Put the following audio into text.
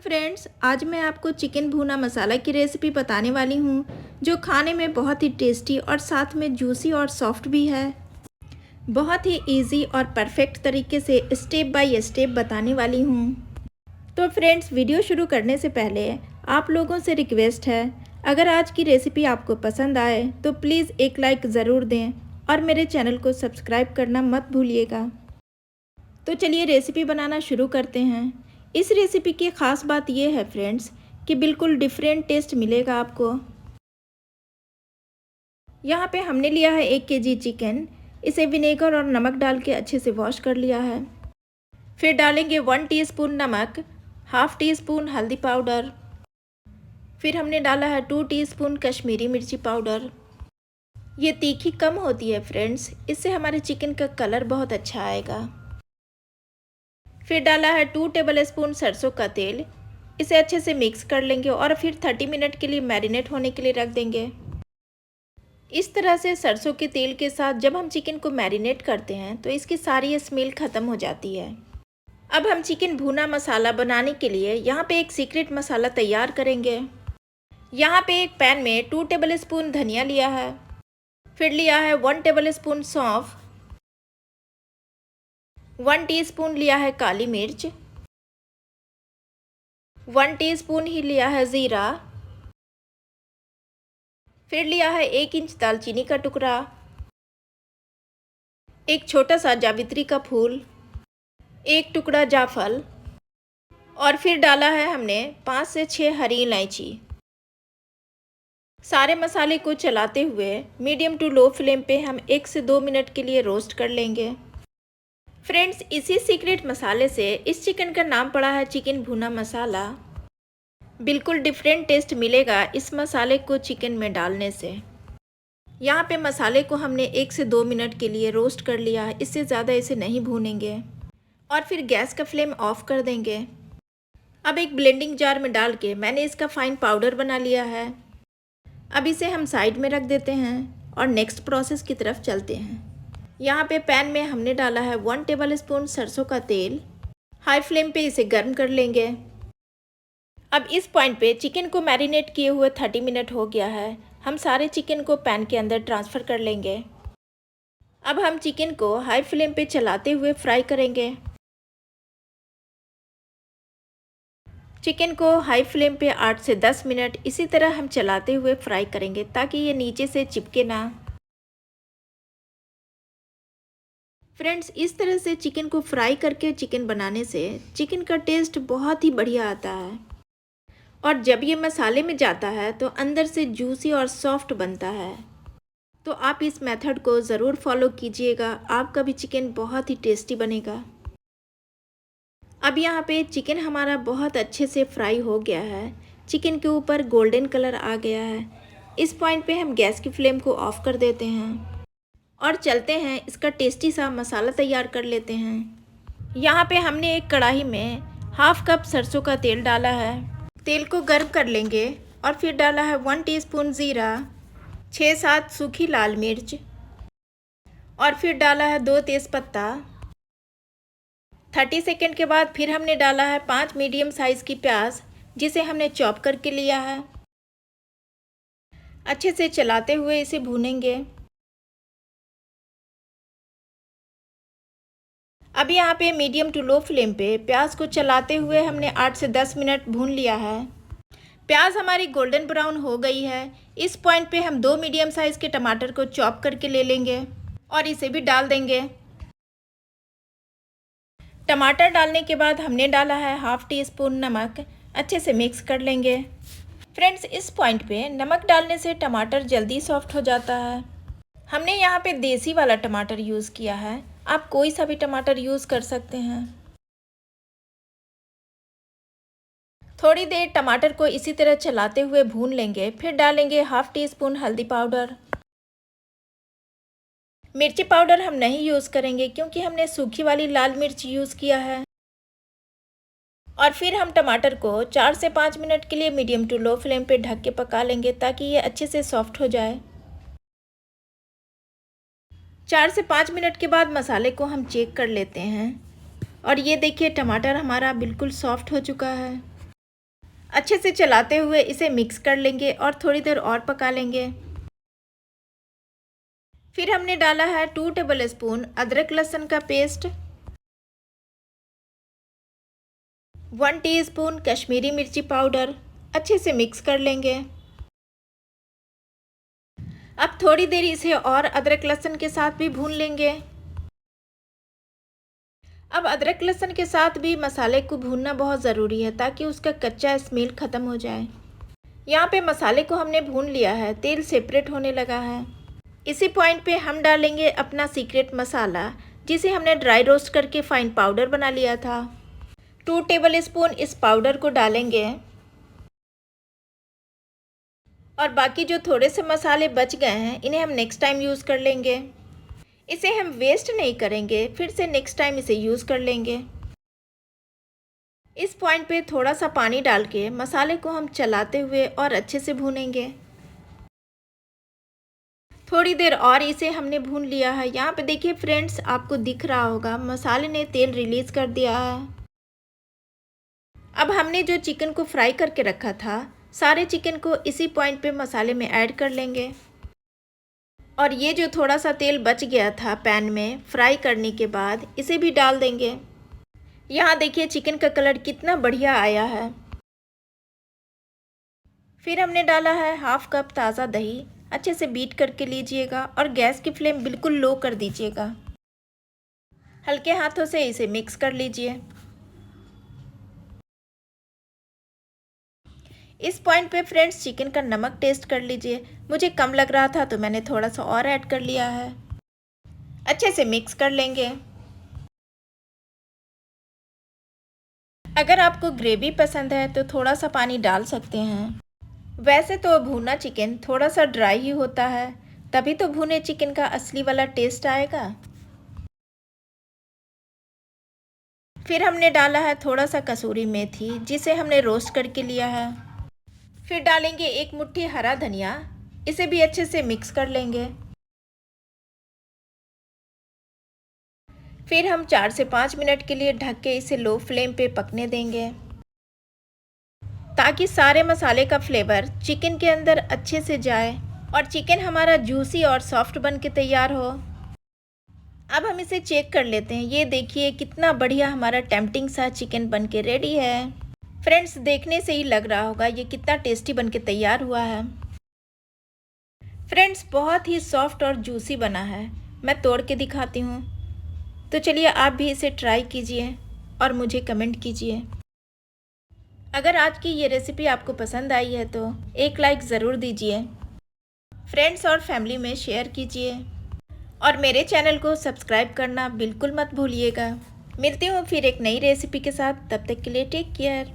Friends, आज मैं आपको चिकन भुना मसाला की रेसिपी बताने वाली हूँ जो खाने में बहुत ही टेस्टी और साथ में जूसी और सॉफ्ट भी है। बहुत ही इजी और परफेक्ट तरीके से स्टेप बाय स्टेप बताने वाली हूँ। तो फ्रेंड्स, वीडियो शुरू करने से पहले आप लोगों से रिक्वेस्ट है, अगर आज की रेसिपी आपको पसंद आए तो प्लीज़ एक लाइक ज़रूर दें और मेरे चैनल को सब्सक्राइब करना मत भूलिएगा। तो चलिए रेसिपी बनाना शुरू करते हैं। इस रेसिपी की ख़ास बात यह है फ्रेंड्स कि बिल्कुल डिफरेंट टेस्ट मिलेगा आपको। यहाँ पे हमने लिया है 1 केजी चिकन। इसे विनेगर और नमक डाल के अच्छे से वॉश कर लिया है। फिर डालेंगे 1 टीस्पून नमक, हाफ़ टी स्पून हल्दी पाउडर। फिर हमने डाला है 2 टीस्पून कश्मीरी मिर्ची पाउडर। ये तीखी कम होती है फ्रेंड्स, इससे हमारे चिकन का कलर बहुत अच्छा आएगा। फिर डाला है 2 टेबलस्पून सरसों का तेल। इसे अच्छे से मिक्स कर लेंगे और फिर 30 मिनट के लिए मैरिनेट होने के लिए रख देंगे। इस तरह से सरसों के तेल के साथ जब हम चिकन को मैरिनेट करते हैं तो इसकी सारी स्मेल ख़त्म हो जाती है। अब हम चिकन भुना मसाला बनाने के लिए यहाँ पे एक सीक्रेट मसाला तैयार करेंगे। यहाँ पे एक पैन में 2 टेबलस्पून धनिया लिया है। फिर लिया है 1 टेबलस्पून सौंफ, 1 टीस्पून लिया है काली मिर्च, 1 टीस्पून ही लिया है ज़ीरा। फिर लिया है 1 इंच दालचीनी का टुकड़ा, एक छोटा सा जावित्री का फूल, एक टुकड़ा जायफल और फिर डाला है हमने 5 से 6 हरी इलायची। सारे मसाले को चलाते हुए मीडियम टू लो फ्लेम पे हम 1 से 2 मिनट के लिए रोस्ट कर लेंगे। फ्रेंड्स, इसी सीक्रेट मसाले से इस चिकन का नाम पड़ा है चिकन भुना मसाला। बिल्कुल डिफरेंट टेस्ट मिलेगा इस मसाले को चिकन में डालने से। यहाँ पे मसाले को हमने 1 से 2 मिनट के लिए रोस्ट कर लिया है, इससे ज़्यादा इसे नहीं भूनेंगे। और फिर गैस का फ्लेम ऑफ कर देंगे। अब एक ब्लेंडिंग जार में डाल के मैंने इसका फाइन पाउडर बना लिया है। अब इसे हम साइड में रख देते हैं और नेक्स्ट प्रोसेस की तरफ चलते हैं। यहाँ पे पैन में हमने डाला है 1 टेबलस्पून सरसों का तेल। हाई फ्लेम पे इसे गर्म कर लेंगे। अब इस पॉइंट पे चिकन को मैरिनेट किए हुए 30 मिनट हो गया है। हम सारे चिकन को पैन के अंदर ट्रांसफ़र कर लेंगे। अब हम चिकन को हाई फ्लेम पे चलाते हुए फ्राई करेंगे। चिकन को हाई फ्लेम पे 8 से 10 मिनट इसी तरह हम चलाते हुए फ्राई करेंगे ताकि ये नीचे से चिपके ना। फ्रेंड्स, इस तरह से चिकन को फ्राई करके चिकन बनाने से चिकन का टेस्ट बहुत ही बढ़िया आता है और जब ये मसाले में जाता है तो अंदर से जूसी और सॉफ्ट बनता है। तो आप इस मेथड को ज़रूर फॉलो कीजिएगा, आपका भी चिकन बहुत ही टेस्टी बनेगा। अब यहाँ पे चिकन हमारा बहुत अच्छे से फ्राई हो गया है। चिकन के ऊपर गोल्डन कलर आ गया है। इस पॉइंट पे हम गैस की फ्लेम को ऑफ कर देते हैं और चलते हैं इसका टेस्टी सा मसाला तैयार कर लेते हैं। यहाँ पे हमने एक कढ़ाई में हाफ कप सरसों का तेल डाला है। तेल को गर्म कर लेंगे और फिर डाला है 1 टीस्पून ज़ीरा, 6-7 सूखी लाल मिर्च और फिर डाला है 2 तेज़पत्ता। 30 सेकेंड के बाद फिर हमने डाला है 5 मीडियम साइज़ की प्याज जिसे हमने चॉप करके लिया है। अच्छे से चलाते हुए इसे भूनेंगे। अब यहाँ पे मीडियम टू लो फ्लेम पे प्याज को चलाते हुए हमने 8 से 10 मिनट भून लिया है। प्याज हमारी गोल्डन ब्राउन हो गई है। इस पॉइंट पे हम 2 मीडियम साइज़ के टमाटर को चॉप करके ले लेंगे और इसे भी डाल देंगे। टमाटर डालने के बाद हमने डाला है हाफ़ टी स्पून नमक। अच्छे से मिक्स कर लेंगे। फ्रेंड्स, इस पॉइंट पे नमक डालने से टमाटर जल्दी सॉफ्ट हो जाता है। हमने यहाँ पे देसी वाला टमाटर यूज़ किया है, आप कोई सा भी टमाटर यूज़ कर सकते हैं। थोड़ी देर टमाटर को इसी तरह चलाते हुए भून लेंगे। फिर डालेंगे हाफ़ टी स्पून हल्दी पाउडर। मिर्ची पाउडर हम नहीं यूज़ करेंगे क्योंकि हमने सूखी वाली लाल मिर्च यूज़ किया है। और फिर हम टमाटर को 4 से 5 मिनट के लिए मीडियम टू लो फ्लेम पे ढक के पका लेंगे ताकि ये अच्छे से सॉफ्ट हो जाए। 4 से 5 मिनट के बाद मसाले को हम चेक कर लेते हैं और ये देखिए टमाटर हमारा बिल्कुल सॉफ्ट हो चुका है। अच्छे से चलाते हुए इसे मिक्स कर लेंगे और थोड़ी देर और पका लेंगे। फिर हमने डाला है 2 टेबलस्पून अदरक लहसुन का पेस्ट, 1 टीस्पून कश्मीरी मिर्ची पाउडर। अच्छे से मिक्स कर लेंगे। अब थोड़ी देर इसे और अदरक लहसुन के साथ भी भून लेंगे। अब अदरक लहसुन के साथ भी मसाले को भूनना बहुत ज़रूरी है ताकि उसका कच्चा स्मेल ख़त्म हो जाए। यहाँ पे मसाले को हमने भून लिया है, तेल सेपरेट होने लगा है। इसी पॉइंट पे हम डालेंगे अपना सीक्रेट मसाला, जिसे हमने ड्राई रोस्ट करके फाइन पाउडर बना लिया था। 2 टेबलस्पून इस पाउडर को डालेंगे और बाकी जो थोड़े से मसाले बच गए हैं इन्हें हम नेक्स्ट टाइम यूज़ कर लेंगे। इसे हम वेस्ट नहीं करेंगे, फिर से नेक्स्ट टाइम इसे यूज़ कर लेंगे। इस पॉइंट पे थोड़ा सा पानी डाल के मसाले को हम चलाते हुए और अच्छे से भूनेंगे। थोड़ी देर और इसे हमने भून लिया है। यहाँ पे देखिए फ्रेंड्स, आपको दिख रहा होगा मसाले ने तेल रिलीज़ कर दिया है। अब हमने जो चिकन को फ्राई करके रखा था, सारे चिकन को इसी पॉइंट पे मसाले में ऐड कर लेंगे। और ये जो थोड़ा सा तेल बच गया था पैन में फ्राई करने के बाद, इसे भी डाल देंगे। यहाँ देखिए चिकन का कलर कितना बढ़िया आया है। फिर हमने डाला है हाफ कप ताज़ा दही। अच्छे से बीट करके लीजिएगा और गैस की फ्लेम बिल्कुल लो कर दीजिएगा। हल्के हाथों से इसे मिक्स कर लीजिए। इस पॉइंट पे फ्रेंड्स चिकन का नमक टेस्ट कर लीजिए। मुझे कम लग रहा था तो मैंने थोड़ा सा और ऐड कर लिया है। अच्छे से मिक्स कर लेंगे। अगर आपको ग्रेवी पसंद है तो थोड़ा सा पानी डाल सकते हैं। वैसे तो भुना चिकन थोड़ा सा ड्राई ही होता है, तभी तो भुने चिकन का असली वाला टेस्ट आएगा। फिर हमने डाला है थोड़ा सा कसूरी मेथी, जिसे हमने रोस्ट करके लिया है। फिर डालेंगे 1 मुट्ठी हरा धनिया। इसे भी अच्छे से मिक्स कर लेंगे। फिर हम 4 से 5 मिनट के लिए ढक के इसे लो फ्लेम पे पकने देंगे, ताकि सारे मसाले का फ्लेवर चिकन के अंदर अच्छे से जाए और चिकन हमारा जूसी और सॉफ्ट बन के तैयार हो। अब हम इसे चेक कर लेते हैं। ये देखिए कितना बढ़िया हमारा टेम्पटिंग सा चिकन बन के रेडी है। फ्रेंड्स, देखने से ही लग रहा होगा ये कितना टेस्टी बन के तैयार हुआ है। फ्रेंड्स, बहुत ही सॉफ्ट और जूसी बना है। मैं तोड़ के दिखाती हूँ। तो चलिए आप भी इसे ट्राई कीजिए और मुझे कमेंट कीजिए। अगर आज की ये रेसिपी आपको पसंद आई है तो एक लाइक ज़रूर दीजिए। फ्रेंड्स और फैमिली में शेयर कीजिए और मेरे चैनल को सब्सक्राइब करना बिल्कुल मत भूलिएगा। मिलती हूँ फिर एक नई रेसिपी के साथ। तब तक के लिए टेक केयर।